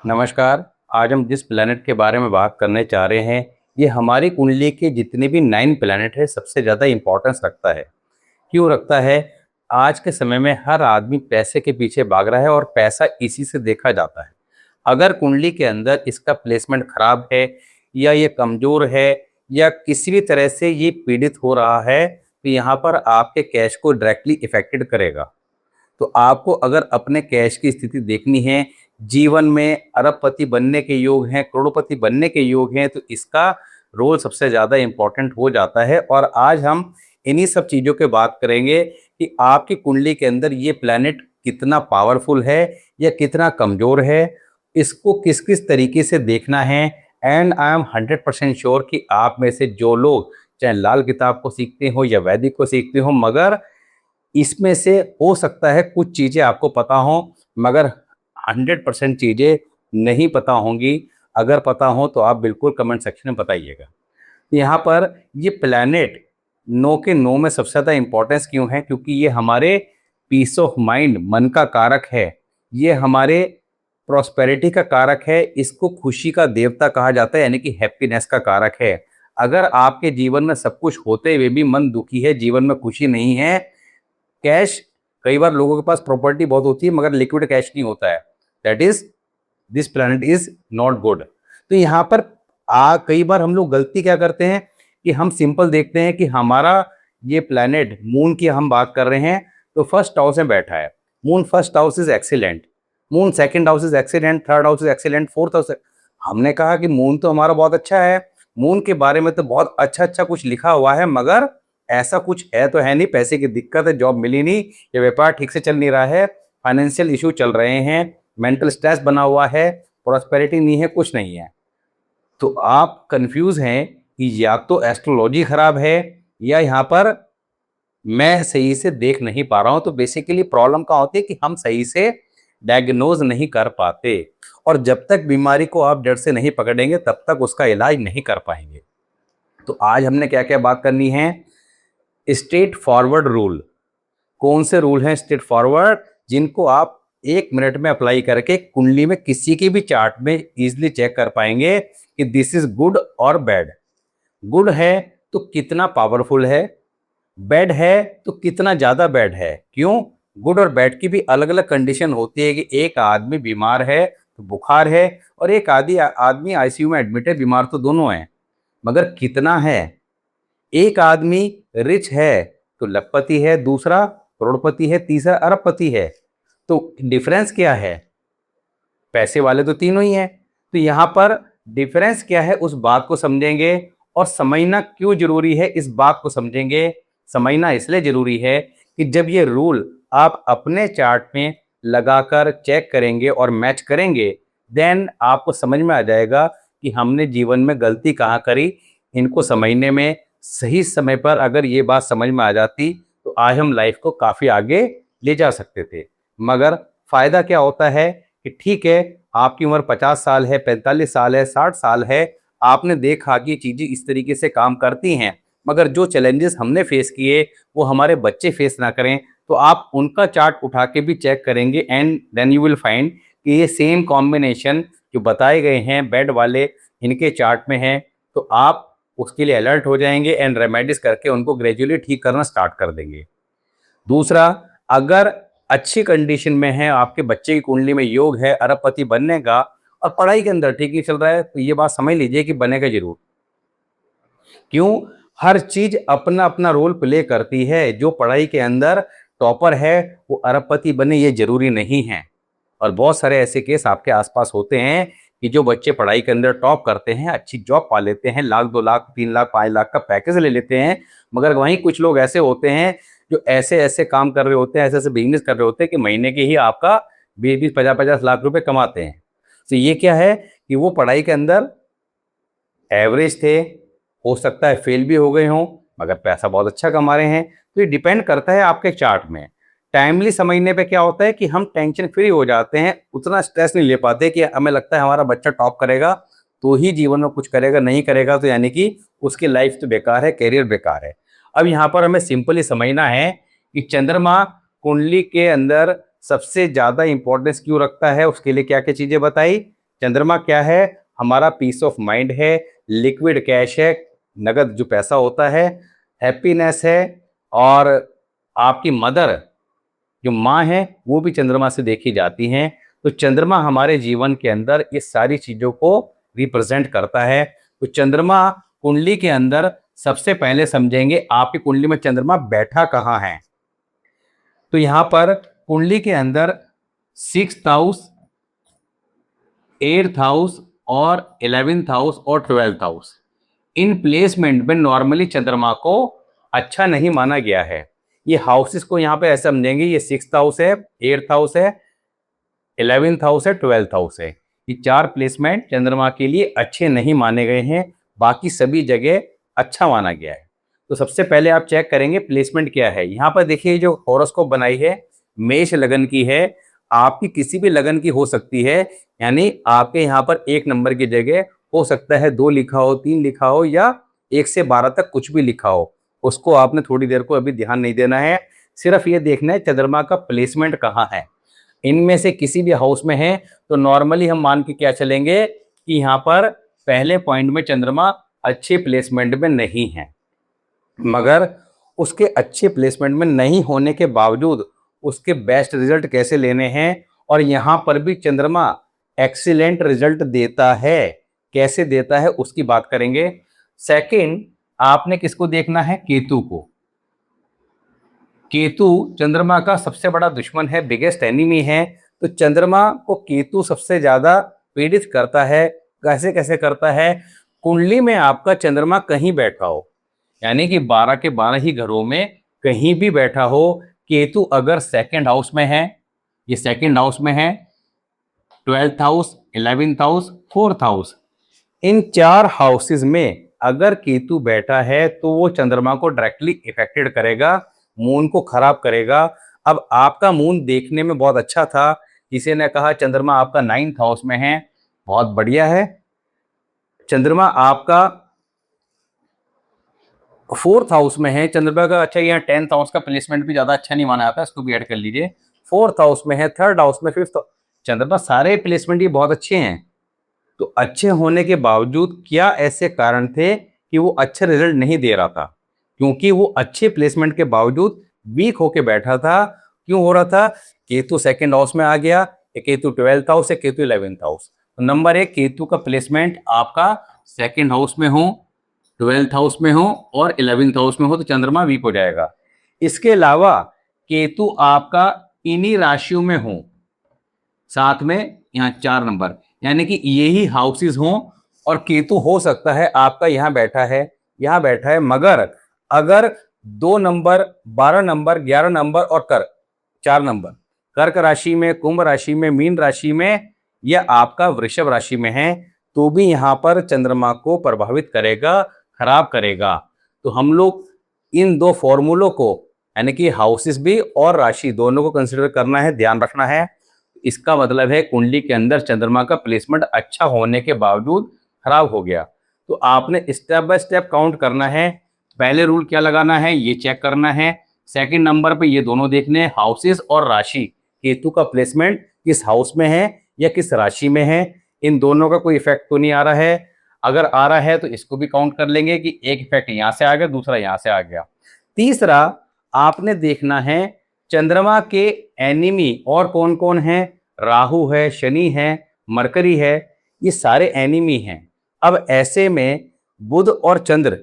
नमस्कार। आज हम जिस प्लैनेट के बारे में बात करने चाह रहे हैं, ये हमारी कुंडली के जितने भी 9 प्लैनेट है सबसे ज़्यादा इम्पोर्टेंस रखता है। क्यों रखता है? आज के समय में हर आदमी पैसे के पीछे भाग रहा है और पैसा इसी से देखा जाता है। अगर कुंडली के अंदर इसका प्लेसमेंट खराब है या ये कमज़ोर है या किसी भी तरह से ये पीड़ित हो रहा है, तो यहाँ पर आपके कैश को डायरेक्टली इफ़ेक्टेड करेगा। तो आपको अगर अपने कैश की स्थिति देखनी है, जीवन में अरबपति बनने के योग हैं, करोड़पति बनने के योग हैं, तो इसका रोल सबसे ज़्यादा इम्पोर्टेंट हो जाता है। और आज हम इन्हीं सब चीज़ों की बात करेंगे कि आपकी कुंडली के अंदर ये प्लैनेट कितना पावरफुल है या कितना कमज़ोर है, इसको किस किस तरीके से देखना है। एंड आई एम 100% श्योर कि आप में से जो लोग चाहे लाल किताब को सीखते हो या वैदिक को सीखते हो, मगर इसमें से हो सकता है कुछ चीज़ें आपको पता हों, मगर 100% चीज़ें नहीं पता होंगी। अगर पता हो तो आप बिल्कुल कमेंट सेक्शन में बताइएगा। यहाँ पर ये प्लैनेट 9 के 9 में सबसे ज़्यादा इम्पोर्टेंस क्यों है? क्योंकि ये हमारे पीस ऑफ माइंड, मन का कारक है। ये हमारे प्रॉस्पेरिटी का कारक है। इसको खुशी का देवता कहा जाता है, यानी कि हैप्पीनेस का कारक है। अगर आपके जीवन में सब कुछ होते हुए भी मन दुखी है, जीवन में खुशी नहीं है, कैश, कई बार लोगों के पास प्रॉपर्टी बहुत होती है मगर लिक्विड कैश नहीं होता है, that is this planet is not good. तो यहाँ पर कई बार हम लोग गलती क्या करते हैं कि हम सिंपल देखते हैं कि हमारा ये प्लैनेट मून की हम बात कर रहे हैं तो फर्स्ट हाउस में बैठा है। Moon first house is excellent, moon second house is excellent, third house is excellent, fourth house. हमने कहा कि मून तो हमारा बहुत अच्छा है, मून के बारे में तो बहुत अच्छा अच्छा कुछ लिखा हुआ है, मगर ऐसा कुछ है तो है नहीं। पैसे की दिक्कत है, जॉब मिली नहीं, या व्यापार ठीक से चल नहीं रहा है, फाइनेंशियल इशू चल रहे हैं, मेंटल स्ट्रेस बना हुआ है, प्रॉस्पेरिटी नहीं है, कुछ नहीं है। तो आप कंफ्यूज हैं कि या तो एस्ट्रोलॉजी खराब है या यहाँ पर मैं सही से देख नहीं पा रहा हूँ। तो बेसिकली प्रॉब्लम क्या होती है कि हम सही से डायग्नोज नहीं कर पाते, और जब तक बीमारी को आप जड़ से नहीं पकड़ेंगे तब तक उसका इलाज नहीं कर पाएंगे। तो आज हमने क्या क्या बात करनी है? Straight forward rule. कौन से रूल हैं स्ट्रेट फॉरवर्ड, जिनको आप 1 मिनट में अप्लाई करके कुंडली में किसी के भी चार्ट में इजीली चेक कर पाएंगे कि दिस इज गुड और बैड। गुड है तो कितना पावरफुल है, बैड है तो कितना ज़्यादा बैड है। क्यों? गुड और बैड की भी अलग अलग कंडीशन होती है कि एक आदमी बीमार है तो बुखार है, और एक आदमी आईसीयू में एडमिट है, बीमार तो दोनों हैं, मगर कितना है? एक आदमी रिच है तो लखपति है, दूसरा करोड़पति है, तीसरा अरबपति है। तो डिफरेंस क्या है? पैसे वाले तो तीनों ही हैं। तो यहाँ पर डिफरेंस क्या है उस बात को समझेंगे, और समझना क्यों जरूरी है इस बात को समझेंगे। समझना इसलिए जरूरी है कि जब ये रूल आप अपने चार्ट में लगाकर चेक करेंगे और मैच करेंगे, देन आपको समझ में आ जाएगा कि हमने जीवन में गलती कहाँ करी। इनको समझने में सही समय पर अगर ये बात समझ में आ जाती तो आज हम लाइफ को काफ़ी आगे ले जा सकते थे। मगर फ़ायदा क्या होता है कि ठीक है, आपकी उम्र 50 साल है, 45 साल है, 60 साल है, आपने देखा कि चीज़ें इस तरीके से काम करती हैं, मगर जो चैलेंजेस हमने फेस किए वो हमारे बच्चे फेस ना करें, तो आप उनका चार्ट उठा के भी चेक करेंगे and then you will find कि ये सेम कॉम्बिनेशन जो बताए गए हैं बेड वाले इनके चार्ट में है। तो आप उसके लिए अलर्ट हो जाएंगे एंड रेमेडीज करके उनको ग्रेजुअली ठीक करना स्टार्ट कर देंगे। दूसरा, अगर अच्छी कंडीशन में है, आपके बच्चे की कुंडली में योग है अरबपति बनने का, और पढ़ाई के अंदर ठीक नहीं चल रहा है, तो ये बात समझ लीजिए कि बनेगा जरूर। क्यों? हर चीज अपना अपना रोल प्ले करती है। जो पढ़ाई के अंदर टॉपर है वो अरबपति बने ये जरूरी नहीं है। और बहुत सारे ऐसे केस आपके आसपास होते हैं कि जो बच्चे पढ़ाई के अंदर टॉप करते हैं, अच्छी जॉब पा लेते हैं, लाख 2 लाख 3 लाख 5 लाख का पैकेज ले लेते हैं, मगर वहीं कुछ लोग ऐसे होते हैं जो ऐसे ऐसे काम कर रहे होते हैं, ऐसे ऐसे बिजनेस कर रहे होते हैं कि महीने के ही आपका 20-50 लाख रुपए कमाते हैं। तो ये क्या है कि वो पढ़ाई के अंदर एवरेज थे, हो सकता है फेल भी हो गए हों, मगर पैसा बहुत अच्छा कमा रहे हैं। तो ये डिपेंड करता है आपके चार्ट में। टाइमली समझने पे क्या होता है कि हम टेंशन फ्री हो जाते हैं, उतना स्ट्रेस नहीं ले पाते कि हमें लगता है हमारा बच्चा टॉप करेगा तो ही जीवन में कुछ करेगा, नहीं करेगा तो यानी कि उसकी लाइफ तो बेकार है, करियर बेकार है। अब यहाँ पर हमें सिंपली समझना है कि चंद्रमा कुंडली के अंदर सबसे ज़्यादा इंपॉर्टेंस क्यों रखता है, उसके लिए क्या क्या चीज़ें बताई। चंद्रमा क्या है? हमारा पीस ऑफ माइंड है, लिक्विड कैश है, नगद जो पैसा होता है, हैप्पीनेस है, और आपकी मदर जो माँ है वो भी चंद्रमा से देखी जाती हैं। तो चंद्रमा हमारे जीवन के अंदर ये सारी चीजों को रिप्रेजेंट करता है। तो चंद्रमा कुंडली के अंदर सबसे पहले समझेंगे आपकी कुंडली में चंद्रमा बैठा कहाँ है। तो यहाँ पर कुंडली के अंदर 6th हाउस, 8th हाउस और 11th हाउस और 12th हाउस, इन प्लेसमेंट में नॉर्मली चंद्रमा को अच्छा नहीं माना गया है। ये हाउसेस को यहाँ पे ऐसे समझेंगे, ये 6th हाउस है, 8th हाउस है, 11th हाउस है, 12th हाउस है। ये 4 प्लेसमेंट चंद्रमा के लिए अच्छे नहीं माने गए हैं, बाकी सभी जगह अच्छा माना गया है। तो सबसे पहले आप चेक करेंगे प्लेसमेंट क्या है। यहाँ पर देखिए जो हॉरोस्कोप बनाई है मेष लगन की है, आपकी किसी भी लगन की हो सकती है, यानी आपके यहाँ पर 1 नंबर की जगह हो सकता है 2 लिखा हो, 3 लिखा हो, या 1 से 12 तक कुछ भी लिखा हो। उसको आपने थोड़ी देर को अभी ध्यान नहीं देना है, सिर्फ ये देखना है चंद्रमा का प्लेसमेंट कहाँ है। इनमें से किसी भी हाउस में है तो नॉर्मली हम मान के क्या चलेंगे कि यहाँ पर पहले पॉइंट में चंद्रमा अच्छे प्लेसमेंट में नहीं है। मगर उसके अच्छे प्लेसमेंट में नहीं होने के बावजूद उसके बेस्ट रिजल्ट कैसे लेने हैं, और यहाँ पर भी चंद्रमा एक्सीलेंट रिजल्ट देता है, कैसे देता है उसकी बात करेंगे। सेकंड, आपने किसको देखना है? केतु को। केतु चंद्रमा का सबसे बड़ा दुश्मन है, बिगेस्ट एनिमी है। तो चंद्रमा को केतु सबसे ज्यादा पीड़ित करता है। कैसे कैसे करता है? कुंडली में आपका चंद्रमा कहीं बैठा हो, यानी कि 12 के 12 ही घरों में कहीं भी बैठा हो, केतु अगर 2nd हाउस में है, ये 2nd हाउस में है, 12th house, 11th house, 4th house, इन 4 हाउसेस में अगर केतु बैठा है तो वो चंद्रमा को डायरेक्टली इफेक्टेड करेगा, मून को खराब करेगा। अब आपका मून देखने में बहुत अच्छा था, किसी ने कहा चंद्रमा आपका 9th हाउस में है, बहुत बढ़िया है। चंद्रमा आपका 4th हाउस में है, चंद्रमा का अच्छा, यहाँ 10th हाउस का प्लेसमेंट भी ज्यादा अच्छा नहीं माना जाता, इसको भी ऐड कर लीजिए। 4th हाउस में है, 3rd हाउस में, 5th, चंद्रमा सारे प्लेसमेंट ये बहुत अच्छे हैं। तो अच्छे होने के बावजूद क्या ऐसे कारण थे कि वो अच्छे रिजल्ट नहीं दे रहा था? क्योंकि वो अच्छे प्लेसमेंट के बावजूद वीक होके बैठा था। क्यों हो रहा था? केतु 2nd हाउस में आ गया, केतु 12th हाउस है, केतु 11th हाउस। तो नंबर 1, केतु का प्लेसमेंट आपका 2nd हाउस में हो, 12th हाउस में हो और 11th हाउस में हो तो चंद्रमा वीक हो जाएगा। इसके अलावा केतु आपका इन्हीं राशियों में हो, साथ में यहाँ 4 नंबर, यानी कि यही हाउसेस हों, और केतु हो सकता है आपका यहाँ बैठा है, यहाँ बैठा है, मगर अगर 2 नंबर, 12 नंबर, 11 नंबर और 4 नंबर कर्क राशि में, कुंभ राशि में, मीन राशि में या आपका वृषभ राशि में है तो भी यहाँ पर चंद्रमा को प्रभावित करेगा, खराब करेगा। तो हम लोग इन 2 फॉर्मूलों को, यानी कि हाउसेस भी और राशि दोनों को कंसिडर करना है, ध्यान रखना है। इसका मतलब है कुंडली के अंदर चंद्रमा का प्लेसमेंट अच्छा होने के बावजूद खराब हो गया। तो आपने स्टेप बाय स्टेप काउंट करना है। पहले रूल क्या लगाना है ये चेक करना है। 2nd नंबर पे ये दोनों देखने हैं, हाउसेस और राशि, केतु का प्लेसमेंट किस हाउस में है या किस राशि में है, इन दोनों का कोई इफेक्ट तो नहीं आ रहा है। अगर आ रहा है तो इसको भी काउंट कर लेंगे कि एक इफेक्ट यहाँ से आ गया, दूसरा यहाँ से आ गया। तीसरा, आपने देखना है चंद्रमा के एनिमी और कौन कौन है। राहु है, शनि है, मरकरी है, ये सारे एनिमी हैं। अब ऐसे में बुध और चंद्र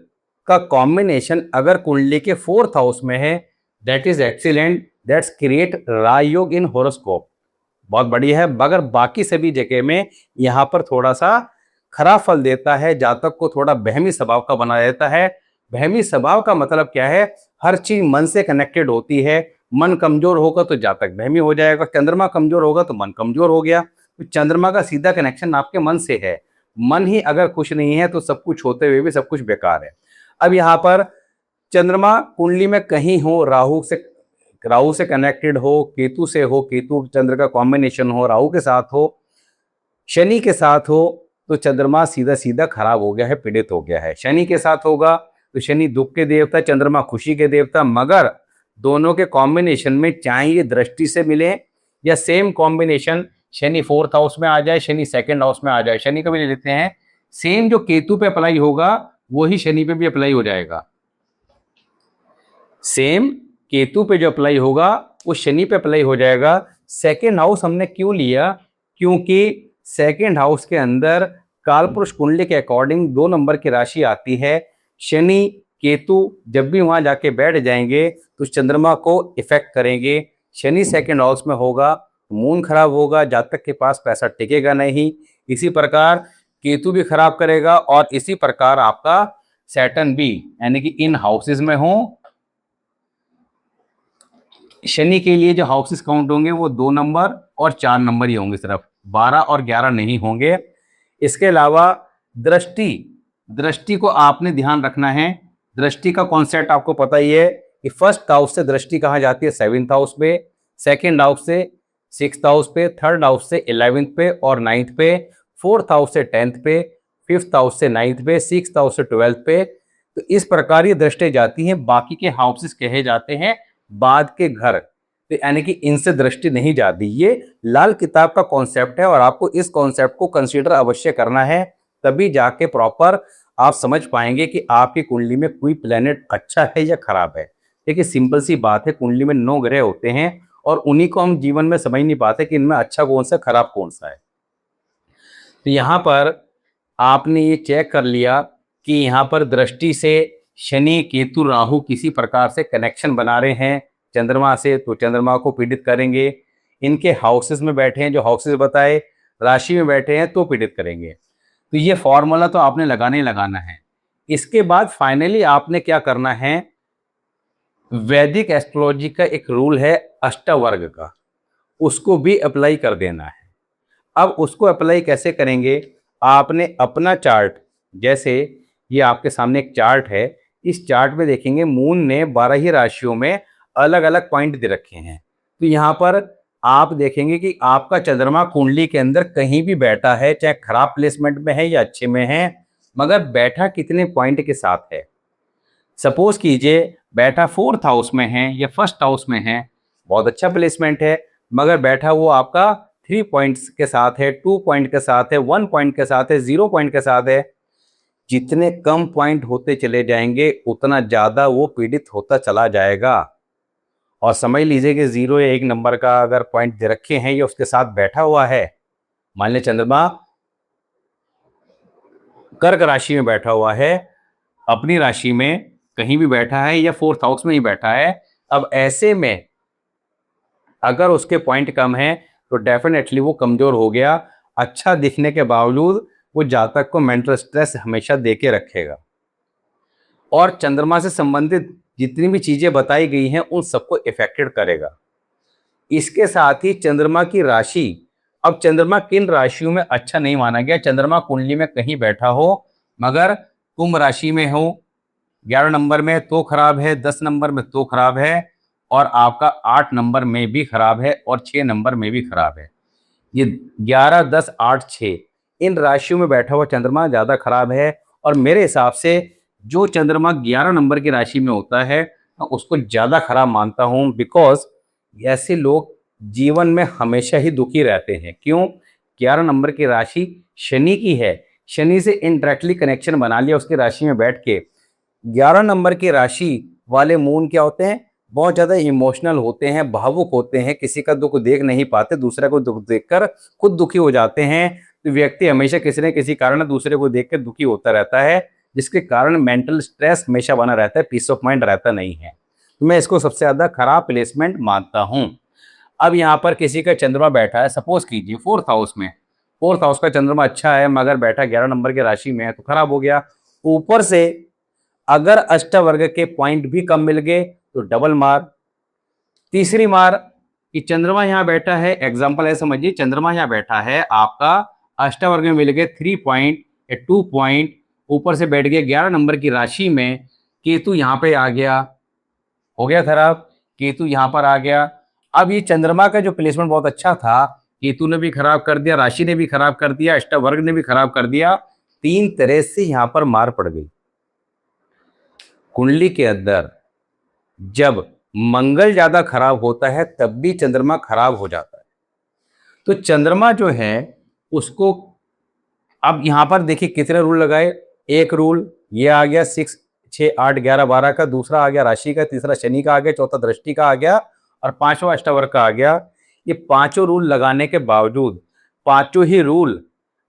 का कॉम्बिनेशन अगर कुंडली के 4th हाउस में है, that is excellent, that's create Rajyog in horoscope, बहुत बढ़िया है। मगर बाकी सभी जगह में यहाँ पर थोड़ा सा खराब फल देता है, जातक को थोड़ा बहमी स्वभाव का बना देता है। बहमी स्वभाव का मतलब क्या है? हर चीज मन से कनेक्टेड होती है। मन कमजोर होगा तो जातक बहमी हो जाएगा, चंद्रमा कमजोर होगा तो मन कमजोर हो गया। तो चंद्रमा का सीधा कनेक्शन आपके मन से है। मन ही अगर खुश नहीं है तो सब कुछ होते हुए भी सब कुछ बेकार है। अब यहाँ पर चंद्रमा कुंडली में कहीं हो, राहु से कनेक्टेड हो, केतु से हो, केतु चंद्र का कॉम्बिनेशन हो, राहु के साथ हो, शनि के साथ हो, तो चंद्रमा सीधा सीधा खराब हो गया है, पीड़ित हो गया है। शनि के साथ होगा तो शनि दुख के देवता, चंद्रमा खुशी के देवता। मगर दोनों के कॉम्बिनेशन में चाहे ये दृष्टि से मिले या same combination Shani fourth house में आ जाए, शनि सेकंड हाउस में आ जाए, शनि का भी ले लेते हैं, सेम जो केतु पे अप्लाई होगा वही शनि पे भी अप्लाई हो जाएगा। सेम केतु पे जो अप्लाई होगा वो शनि पे अप्लाई हो जाएगा। सेकंड हाउस हमने क्यों लिया? क्योंकि सेकंड हाउस के अंदर कालपुरुष कुंडली के अकॉर्डिंग 2 नंबर की राशि आती है। शनि केतु जब भी वहां जाके बैठ जाएंगे तो चंद्रमा को इफेक्ट करेंगे। शनि सेकंड हाउस में होगा, मून खराब होगा, जातक के पास पैसा टिकेगा नहीं। इसी प्रकार केतु भी खराब करेगा और इसी प्रकार आपका सैटर्न भी, यानी कि इन हाउसेस में हो। शनि के लिए जो हाउसेस काउंट होंगे वो 2 नंबर और 4 नंबर ही होंगे, सिर्फ 12 और 11 नहीं होंगे। इसके अलावा दृष्टि, दृष्टि को आपने ध्यान रखना है। दृष्टि का कॉन्सेप्ट आपको पता ही है कि फर्स्ट हाउस से दृष्टि कहाँ जाती है? 7th हाउस पे, सेकेंड हाउस से 6th हाउस पे, थर्ड हाउस से 11th पे और 9th पे, फोर्थ हाउस से 10th पे, फिफ्थ हाउस से 9th पे, 6th हाउस से 12th पे। तो इस प्रकार ये दृष्टि जाती है। बाकी के हाउसेस कहे जाते हैं बाद के घर, तो यानी कि इनसे दृष्टि नहीं जाती। ये लाल किताब का कॉन्सेप्ट है और आपको इस कॉन्सेप्ट को कंसीडर अवश्य करना है, तभी जाके प्रॉपर आप समझ पाएंगे कि आपकी कुंडली में कोई प्लेनेट अच्छा है या खराब है। देखिए सिंपल सी बात है, कुंडली में 9 ग्रह होते हैं और उन्हीं को हम जीवन में समझ नहीं पाते कि इनमें अच्छा कौन सा खराब कौन सा है। तो यहाँ पर आपने ये चेक कर लिया कि यहाँ पर दृष्टि से शनि केतु राहु किसी प्रकार से कनेक्शन बना रहे हैं चंद्रमा से, तो चंद्रमा को पीड़ित करेंगे। इनके हाउसेस में बैठे हैं, जो हाउसेस बताए, राशि में बैठे हैं तो पीड़ित करेंगे। तो ये फॉर्मूला तो आपने लगाना ही लगाना है। इसके बाद फाइनली आपने क्या करना है, वैदिक एस्ट्रोलॉजी का एक रूल है अष्टवर्ग का, उसको भी अप्लाई कर देना है। अब उसको अप्लाई कैसे करेंगे? आपने अपना चार्ट, जैसे ये आपके सामने एक चार्ट है, इस चार्ट में देखेंगे मून ने 12 ही राशियों में अलग अलग पॉइंट दे रखे हैं। तो यहाँ पर आप देखेंगे कि आपका चंद्रमा कुंडली के अंदर कहीं भी बैठा है, चाहे खराब प्लेसमेंट में है या अच्छे में है, मगर बैठा कितने पॉइंट के साथ है। सपोज कीजिए बैठा फोर्थ हाउस में है या फर्स्ट हाउस में है, बहुत अच्छा प्लेसमेंट है, मगर बैठा वो आपका 3 पॉइंट्स के साथ है, 2 पॉइंट के साथ है, 1 पॉइंट के साथ है, 0 पॉइंट के साथ है। जितने कम पॉइंट होते चले जाएंगे उतना ज्यादा वो पीड़ित होता चला जाएगा। और समझ लीजिए कि 0 या 1 नंबर का अगर पॉइंट दे रखे हैं या उसके साथ बैठा हुआ है, मान लें चंद्रमा कर्क राशि में बैठा हुआ है, अपनी राशि में कहीं भी बैठा है या फोर्थ हाउस में ही बैठा है, अब ऐसे में अगर उसके पॉइंट कम है तो डेफिनेटली वो कमजोर हो गया। अच्छा दिखने के बावजूद वो जातक को मेंटल स्ट्रेस हमेशा देके रखेगा और चंद्रमा से संबंधित जितनी भी चीजें बताई गई हैं उन सबको इफेक्टेड करेगा। इसके साथ ही चंद्रमा की राशि, अब चंद्रमा किन राशियों में अच्छा नहीं माना गया? चंद्रमा कुंडली में कहीं बैठा हो मगर कुंभ राशि में हो 11 नंबर में तो खराब है, 10 नंबर में तो खराब है, और आपका 8 नंबर में भी खराब है और 6 नंबर में भी खराब है। ये 11, 10, 8, 6 इन राशियों में बैठा हुआ चंद्रमा ज्यादा खराब है। और मेरे हिसाब से जो चंद्रमा 11 नंबर की राशि में होता है उसको ज्यादा खराब मानता हूं, बिकॉज ऐसे लोग जीवन में हमेशा ही दुखी रहते हैं। क्यों? 11 नंबर की राशि शनि की है, शनि से इनडायरेक्टली कनेक्शन बना लिया उसकी राशि में बैठ के। 11 नंबर की राशि वाले मून क्या होते हैं? बहुत ज्यादा इमोशनल होते हैं, भावुक होते हैं, किसी का दुख देख नहीं पाते, दूसरे को दुख देखकर खुद दुखी हो जाते हैं। तो व्यक्ति हमेशा किसी न किसी कारण दूसरे को देखकर दुखी होता रहता है, जिसके कारण मेंटल स्ट्रेस हमेशा बना रहता है, पीस ऑफ माइंड रहता नहीं है। तो मैं इसको सबसे ज्यादा खराब प्लेसमेंट मानता हूं। अब यहाँ पर किसी का चंद्रमा बैठा है, सपोज कीजिए फोर्थ हाउस में, फोर्थ हाउस का चंद्रमा अच्छा है मगर बैठा 11 नंबर की राशि में है तो खराब हो गया। ऊपर से अगर अष्टवर्ग के पॉइंट भी कम मिल गए तो डबल मार। तीसरी मार कि चंद्रमा यहां बैठा है, एग्जांपल है समझिए, चंद्रमा यहां बैठा है आपका अष्टवर्ग में मिल गए 3 पॉइंट या 2 पॉइंट, ऊपर से बैठ गया 11 नंबर की राशि में, केतु यहां पे आ गया, हो गया खराब। केतु यहां पर आ गया। अब ये चंद्रमा का जो प्लेसमेंट बहुत अच्छा था, केतु ने भी खराब कर दिया, राशि ने भी खराब कर दिया, अष्टवर्ग ने भी खराब कर दिया। 3 तरह से यहां पर मार पड़ गई। कुंडली के अंदर जब मंगल ज्यादा खराब होता है तब भी चंद्रमा खराब हो जाता है। तो चंद्रमा जो है उसको, अब यहाँ पर देखिए कितने रूल लगाए। एक रूल ये आ गया 6, 6, 8, 11, 12 का, दूसरा आ गया राशि का, तीसरा शनि का आ गया, चौथा दृष्टि का आ गया और पांचवा अष्टवर्ग का आ गया। ये पांचों रूल लगाने के बावजूद पांचों ही रूल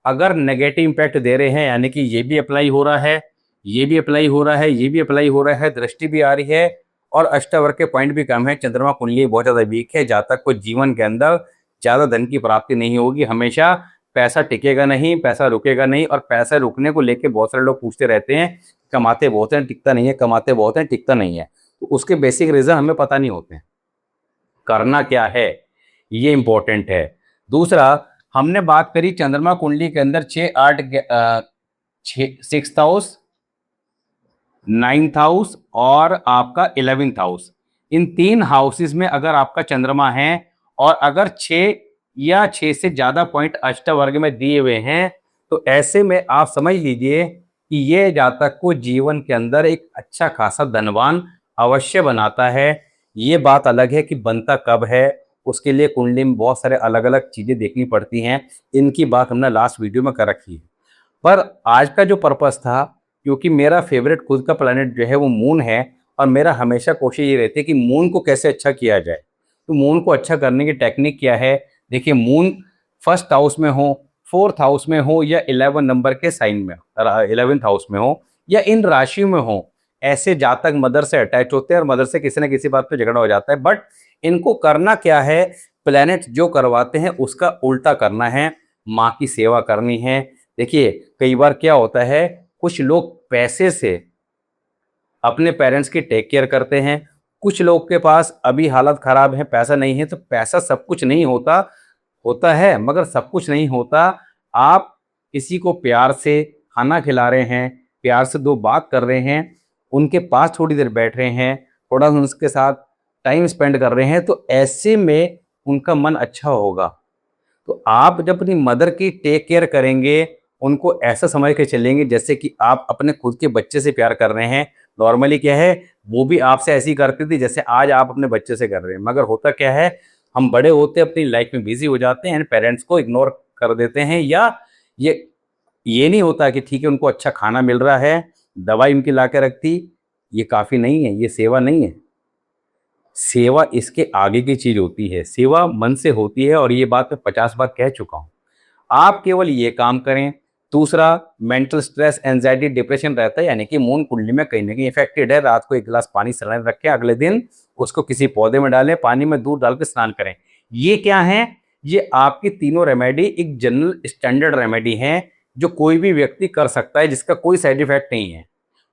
अगर नेगेटिव इंपैक्ट दे रहे हैं, यानी कि ये भी अप्लाई हो रहा है, ये भी अप्लाई हो रहा है, ये भी अप्लाई हो रहा है, दृष्टि भी आ रही है और अष्टवर्ग के पॉइंट भी कम है, चंद्रमा कुंडली बहुत ज्यादा वीक है, जातक को जीवन के अंदर ज्यादा धन की प्राप्ति नहीं होगी, हमेशा पैसा टिकेगा नहीं, पैसा रुकेगा नहीं। और पैसा रुकने को लेके बहुत सारे लोग पूछते रहते हैं, कमाते बहुत हैं टिकता नहीं है, कमाते बहुत हैं टिकता नहीं है। तो उसके बेसिक रीजन हमें पता नहीं होते हैं, करना क्या है ये इंपॉर्टेंट है। दूसरा, हमने बात करी चंद्रमा कुंडली के अंदर 6, 8, 6th हाउस, 9th हाउस और आपका 11th हाउस, इन 3 हाउसेस में अगर आपका चंद्रमा है और अगर 6 या 6 से ज्यादा पॉइंट अष्टवर्ग में दिए हुए हैं, तो ऐसे में आप समझ लीजिए कि ये जातक को जीवन के अंदर एक अच्छा खासा धनवान अवश्य बनाता है। ये बात अलग है कि बनता कब है, उसके लिए कुंडली में बहुत सारे अलग अलग चीजें देखनी पड़ती हैं, इनकी बात हमने लास्ट वीडियो में कर रखी है। पर आज का जो पर्पस था, क्योंकि मेरा फेवरेट खुद का प्लैनेट जो है वो मून है और मेरा हमेशा कोशिश ये रहती है कि मून को कैसे अच्छा किया जाए। तो मून को अच्छा करने की टेक्निक क्या है, देखिए मून 1st हाउस में हो, 4th हाउस में हो या 11 नंबर के साइन में, 11th हाउस में हो या इन राशि में हो, ऐसे जातक मदर से अटैच होते हैं और मदर से किसी न किसी बात पे झगड़ा हो जाता है। बट इनको करना क्या है, प्लैनेट जो करवाते हैं उसका उल्टा करना है, माँ की सेवा करनी है। देखिए कई बार क्या होता है, कुछ लोग पैसे से अपने पेरेंट्स की टेक केयर करते हैं, कुछ लोग के पास अभी हालत खराब है, पैसा नहीं है। तो पैसा सब कुछ नहीं होता, होता है मगर सब कुछ नहीं होता। आप किसी को प्यार से खाना खिला रहे हैं, प्यार से 2 बात कर रहे हैं, उनके पास थोड़ी देर बैठ रहे हैं, थोड़ा उनके साथ टाइम स्पेंड कर रहे हैं, तो ऐसे में उनका मन अच्छा होगा। तो आप जब अपनी मदर की टेक केयर करेंगे, उनको ऐसा समझ के चलेंगे जैसे कि आप अपने खुद के बच्चे से प्यार कर रहे हैं। नॉर्मली क्या है, वो भी आपसे ऐसी करती थी जैसे आज आप अपने बच्चे से कर रहे हैं। मगर होता क्या है, हम बड़े होते अपनी लाइफ में बिजी हो जाते हैं, पेरेंट्स को इग्नोर कर देते हैं, या ये नहीं होता कि ठीक है उनको अच्छा खाना मिल रहा है, दवाई उनकी ला के रखती, ये काफ़ी नहीं है, ये सेवा नहीं है। सेवा इसके आगे की चीज़ होती है, सेवा मन से होती है और ये बात मैं 50 बार कह चुका हूँ। आप केवल ये काम करें। दूसरा, मेंटल स्ट्रेस, एंजाइटी, डिप्रेशन रहता है, यानी कि मून कुंडली में कहीं ना कहीं इफेक्टेड है, रात को 1 गिलास पानी सलाइन रखें, अगले दिन उसको किसी पौधे में डालें, पानी में दूध डाल के स्नान करें। ये क्या है, ये आपकी तीनों रेमेडी एक जनरल स्टैंडर्ड रेमेडी है जो कोई भी व्यक्ति कर सकता है, जिसका कोई साइड इफेक्ट नहीं है।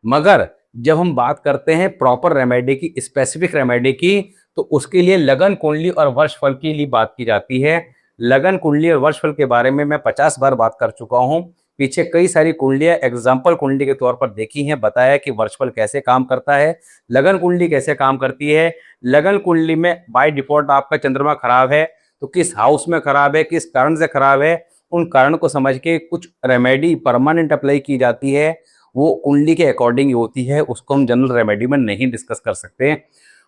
मगर जब हम बात करते हैं प्रॉपर रेमेडी की, स्पेसिफिक रेमेडी की, तो उसके लिए लगन कुंडली और वर्ष फल के लिए बात की जाती है। लगन कुंडली और वर्ष फल के बारे में मैं 50 बार बात कर चुका हूं। पीछे कई सारी कुंडलियां एग्जाम्पल कुंडली के तौर पर देखी हैं, बताया कि वर्ष फल कैसे काम करता है, लगन कुंडली कैसे काम करती है। लगन कुंडली में बाय डिफॉल्ट आपका चंद्रमा खराब है, तो किस हाउस में खराब है, किस कारण से खराब है, उन कारण को समझ के कुछ रेमेडी परमानेंट अप्लाई की जाती है। वो कुंडली के अकॉर्डिंग होती है, उसको हम जनरल रेमेडी में नहीं डिस्कस कर सकते।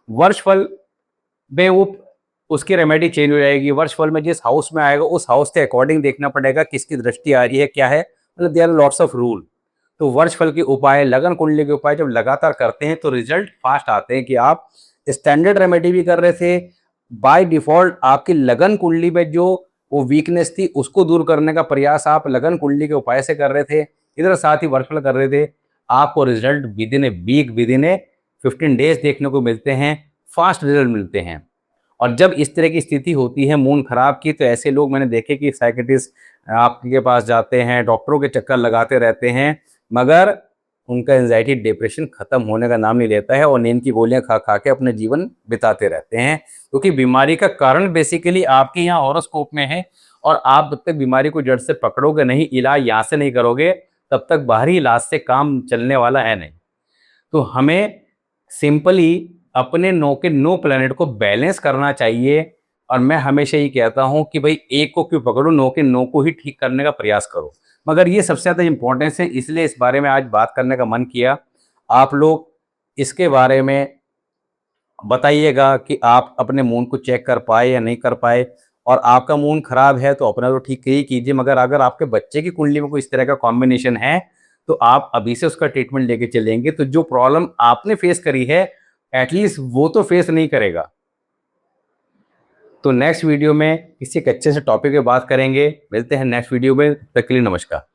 वर्ष फल में वो उसकी रेमेडी चेंज हो जाएगी। वर्ष फल में जिस हाउस में आएगा उस हाउस के अकॉर्डिंग देखना पड़ेगा किसकी दृष्टि आ रही है, क्या है, मतलब there are lots of rule. तो वर्ष फल के उपाय, लगन कुंडली के उपाय जब लगातार करते हैं तो रिजल्ट फास्ट आते हैं। कि आप स्टैंडर्ड रेमेडी भी कर रहे थे, बाय डिफॉल्ट आपकी लगन कुंडली में जो वो वीकनेस थी उसको दूर करने का प्रयास आप लगन कुंडली के उपाय से कर रहे थे, इधर साथ ही वर्ष फल कर रहे थे, आपको result within a week, within a 15 days देखने को मिलते हैं, फास्ट रिजल्ट मिलते हैं। और जब इस तरह की स्थिति होती है मून खराब की, तो ऐसे लोग मैंने देखे कि साइकेट्रिस्ट आपके पास जाते हैं, डॉक्टरों के चक्कर लगाते रहते हैं, मगर उनका एंजाइटी डिप्रेशन खत्म होने का नाम नहीं लेता है और नींद की गोलियां खा खा के अपने जीवन बिताते रहते हैं। क्योंकि बीमारी का कारण बेसिकली आपके यहाँ हॉरोस्कोप में है, और आप जब तक बीमारी को जड़ से पकड़ोगे नहीं, इलाज यहाँ से नहीं करोगे, तब तक बाहरी इलाज से काम चलने वाला है नहीं। तो हमें सिंपली अपने 9 के 9 प्लैनेट को बैलेंस करना चाहिए। और मैं हमेशा ये कहता हूं कि भाई एक को क्यों पकड़ो, 9 के 9 को ही ठीक करने का प्रयास करो। मगर ये सबसे ज़्यादा इंपॉर्टेंस है, इसलिए इस बारे में आज बात करने का मन किया। आप लोग इसके बारे में बताइएगा कि आप अपने मून को चेक कर पाए या नहीं कर पाए, और आपका मूड खराब है तो अपना तो ठीक ही कीजिए, मगर अगर आपके बच्चे की कुंडली में कोई इस तरह का कॉम्बिनेशन है तो आप अभी से उसका ट्रीटमेंट लेके चलेंगे तो जो प्रॉब्लम आपने फेस करी है एटलीस्ट वो तो फेस नहीं करेगा। तो नेक्स्ट वीडियो में किसी एक अच्छे से टॉपिक पे बात करेंगे। मिलते हैं नेक्स्ट वीडियो में, तब तक के लिए नमस्कार।